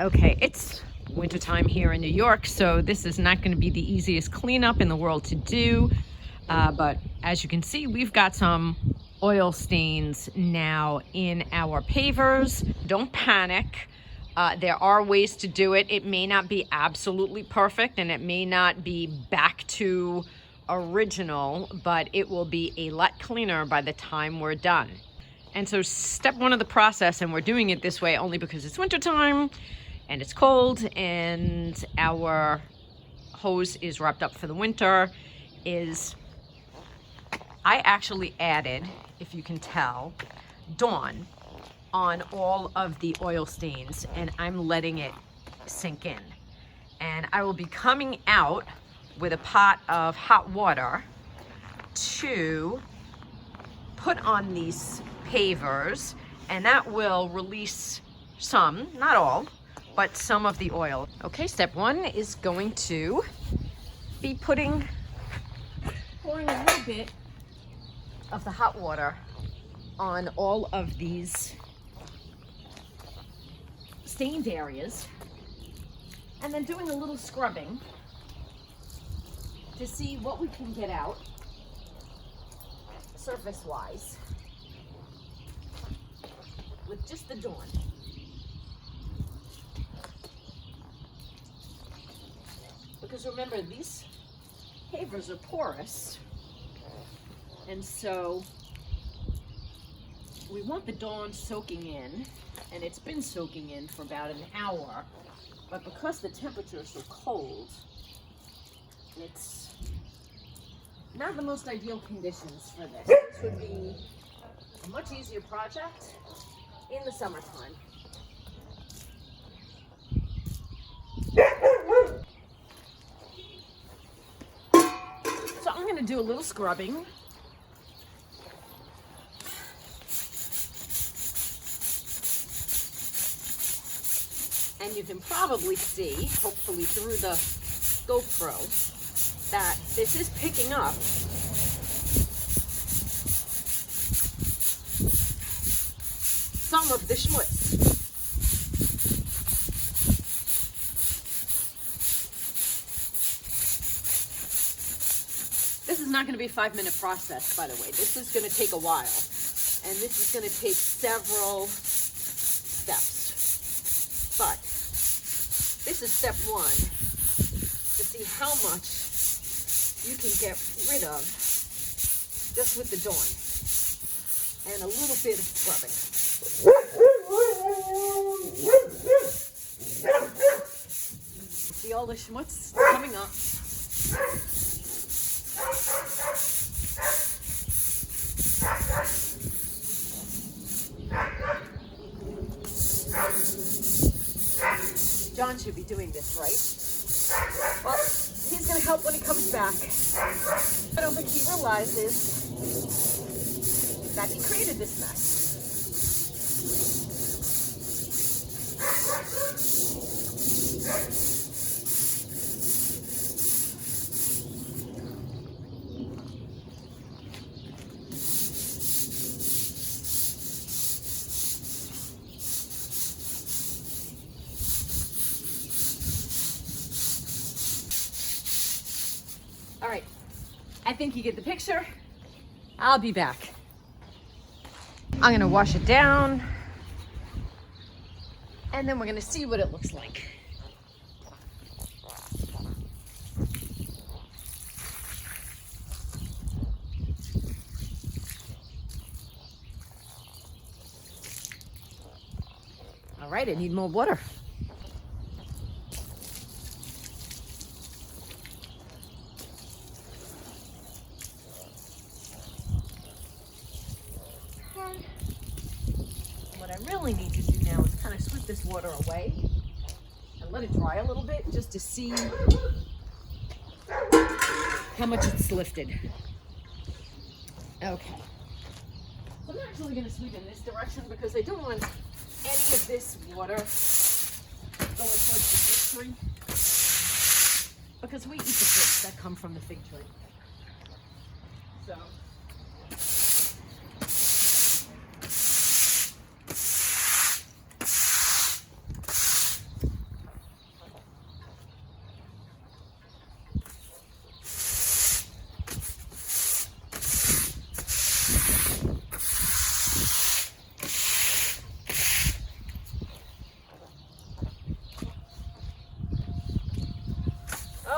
Okay, it's wintertime here in New York, so this is not going to be the easiest cleanup in the world to do. But as you can see, we've got some oil stains now in our pavers. Don't panic. There are ways to do it. It may not be absolutely perfect and it may not be back to original, but it will be a lot cleaner by the time we're done. And so step one of the process, and we're doing it this way only because it's wintertime and it's cold and our hose is wrapped up for the winter, is I actually added, if you can tell, Dawn on all of the oil stains, and I'm letting it sink in. And I will be coming out with a pot of hot water to put on these pavers, and that will release some, not all, but some of the oil. Okay, step one is going to be pouring a little bit of the hot water on all of these stained areas, and then doing a little scrubbing to see what we can get out surface-wise with just the Dawn. Because remember, these pavers are porous, and so we want the Dawn soaking in, and it's been soaking in for about an hour, but because the temperature is so cold, it's not the most ideal conditions for this. This would be a much easier project in the summertime. So I'm going to do a little scrubbing. And you can probably see, hopefully through the GoPro, that this is picking up some of the schmutz. This is not going to be a 5-minute process, by the way. This is going to take a while. And this is going to take several steps. But this is step one, to see how much you can get rid of just with the Dawn and a little bit of scrubbing. See all the schmutz coming up. John should be doing this, right? Well, he's going to help when he comes back. I don't think he realizes that he created this mess. All right, I think you get the picture. I'll be back. I'm gonna wash it down, and then we're gonna see what it looks like. All right, I need more water. What I really need to do now is kind of sweep this water away and let it dry a little bit just to see how much it's lifted. Okay. So I'm actually going to sweep in this direction because I don't want any of this water going towards the fig tree, because we eat the figs that come from the fig tree. So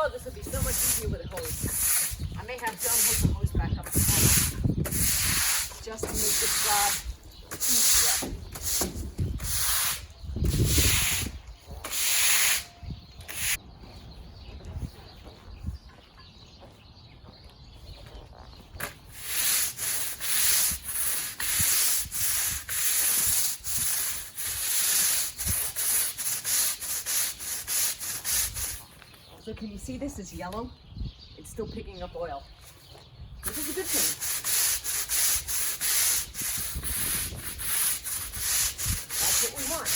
Oh, this would be so much easier with a hose. I may have John hook the hose back up tomorrow, just to make this job easier. So can you see this is yellow? It's still picking up oil. This is a good thing. That's what we want.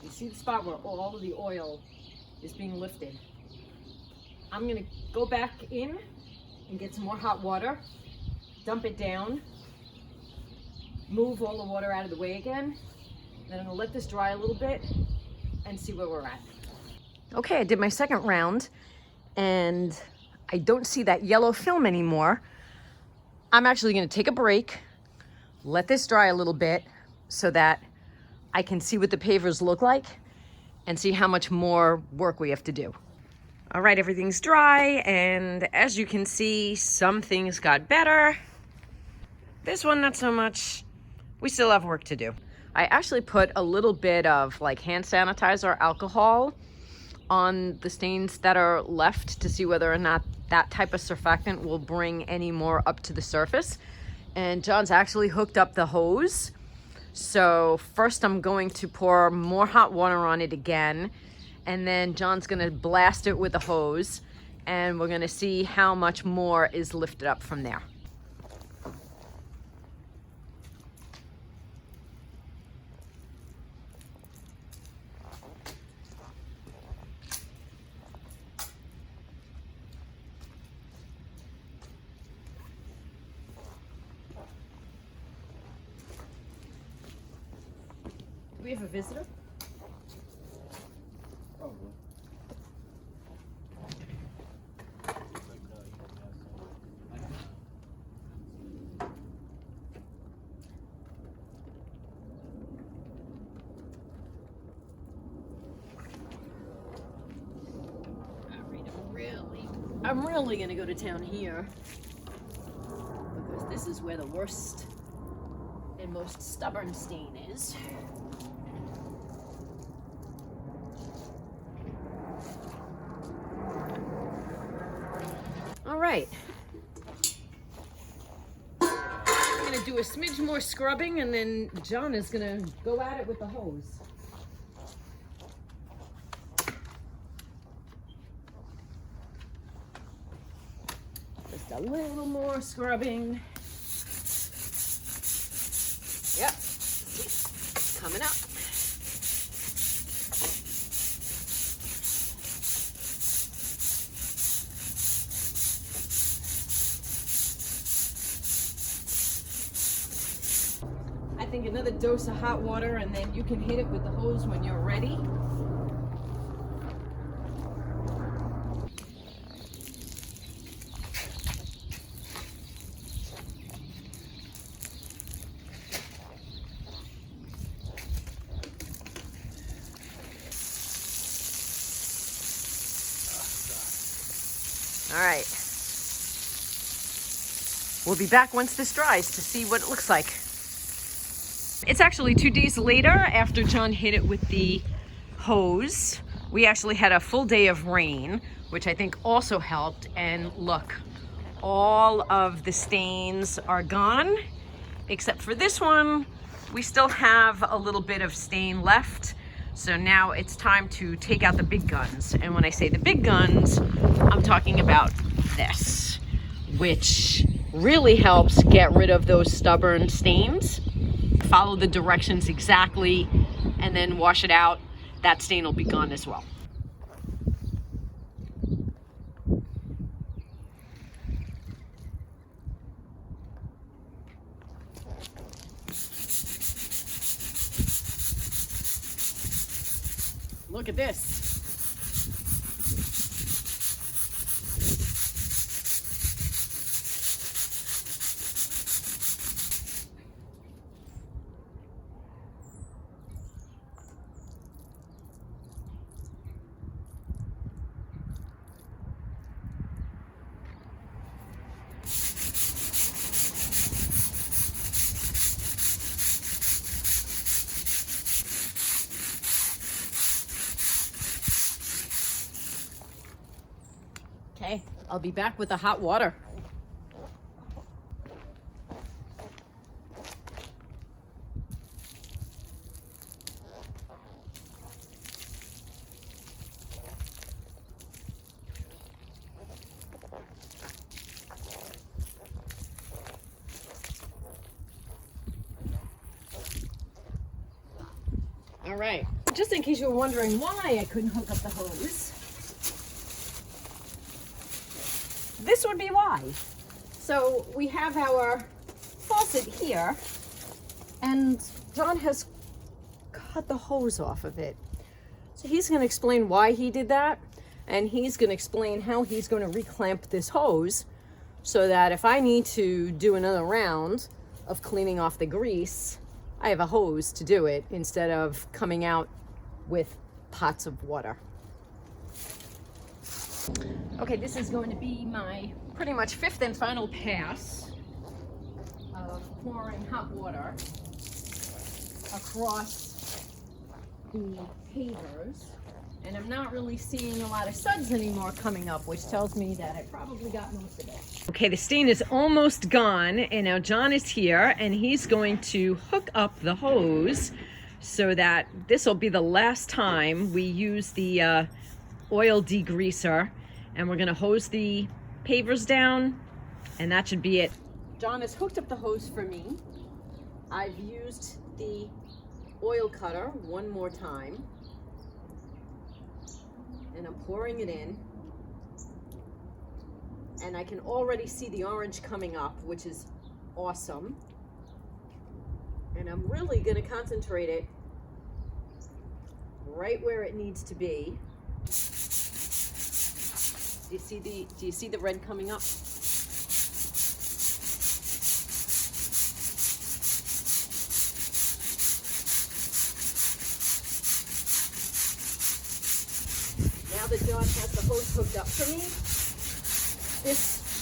You see the spot where all of the oil is being lifted. I'm gonna go back in and get some more hot water, dump it down, move all the water out of the way again. Then I'm gonna let this dry a little bit and see where we're at. Okay, I did my second round and I don't see that yellow film anymore. I'm actually gonna take a break, let this dry a little bit so that I can see what the pavers look like and see how much more work we have to do. All right, everything's dry, and as you can see, some things got better. This one, not so much. We still have work to do. I actually put a little bit of like hand sanitizer alcohol on the stains that are left to see whether or not that type of surfactant will bring any more up to the surface. And John's actually hooked up the hose. So first I'm going to pour more hot water on it again, and then John's gonna blast it with a hose, and we're gonna see how much more is lifted up from there. Do we have a visitor? Probably. I'm really gonna go to town here because this is where the worst and most stubborn stain is. All right. I'm gonna do a smidge more scrubbing, and then John is gonna go at it with the hose. Just a little more scrubbing. Yep, coming up. I think another dose of hot water, and then you can hit it with the hose when you're ready. All right. We'll be back once this dries to see what it looks like. It's actually 2 days later after John hit it with the hose. We actually had a full day of rain, which I think also helped. And look, all of the stains are gone, except for this one. We still have a little bit of stain left. So now it's time to take out the big guns. And when I say the big guns, I'm talking about this, which really helps get rid of those stubborn stains. Follow the directions exactly and then wash it out. That stain will be gone as well. Look at this. Okay, I'll be back with the hot water. All right, just in case you were wondering why I couldn't hook up the hose, this would be why. So we have our faucet here, and John has cut the hose off of it. So he's going to explain why he did that, and he's going to explain how he's going to reclamp this hose so that if I need to do another round of cleaning off the grease, I have a hose to do it instead of coming out with pots of water. Okay, this is going to be my pretty much fifth and final pass of pouring hot water across the pavers. And I'm not really seeing a lot of suds anymore coming up, which tells me that I probably got most of it. Okay, the stain is almost gone, and now John is here, and he's going to hook up the hose so that this will be the last time we use the oil degreaser, and we're gonna hose the pavers down, and that should be it. John has hooked up the hose for me. I've used the oil cutter one more time, and I'm pouring it in, and I can already see the orange coming up, which is awesome. And I'm really gonna concentrate it right where it needs to be. Do you see the red coming up? Now that John has the hose hooked up for me, this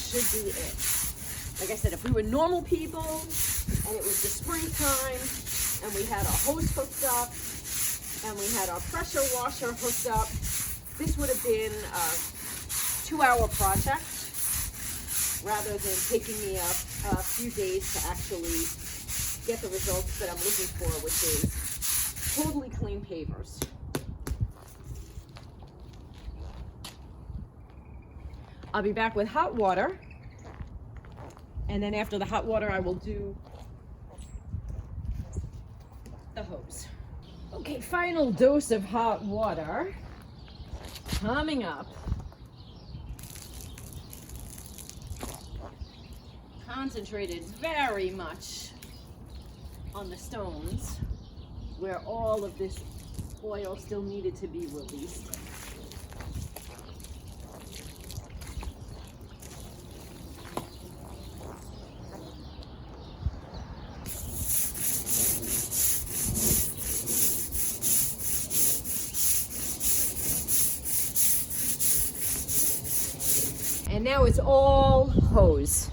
should be it. Like I said, if we were normal people and it was the springtime and we had our hose hooked up and we had our pressure washer hooked up, this would have been a 2-hour project rather than taking me a few days to actually get the results that I'm looking for, which is totally clean pavers. I'll be back with hot water, and then after the hot water I will do the hose. Okay, final dose of hot water coming up. Concentrated very much on the stones where all of this oil still needed to be released. And now it's all hose.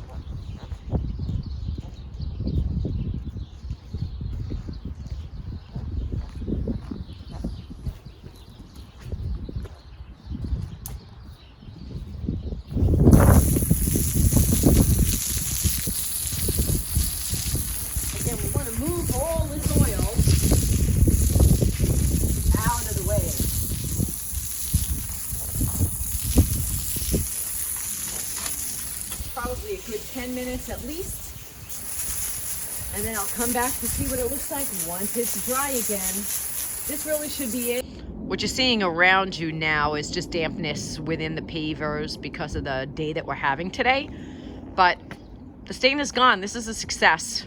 Again, we want to move all this oil out of the way. Probably a good 10 minutes at least, and then I'll come back to see what it looks like once it's dry again. This really should be it. What you're seeing around you now is just dampness within the pavers because of the day that we're having today, but the stain is gone. This is a success.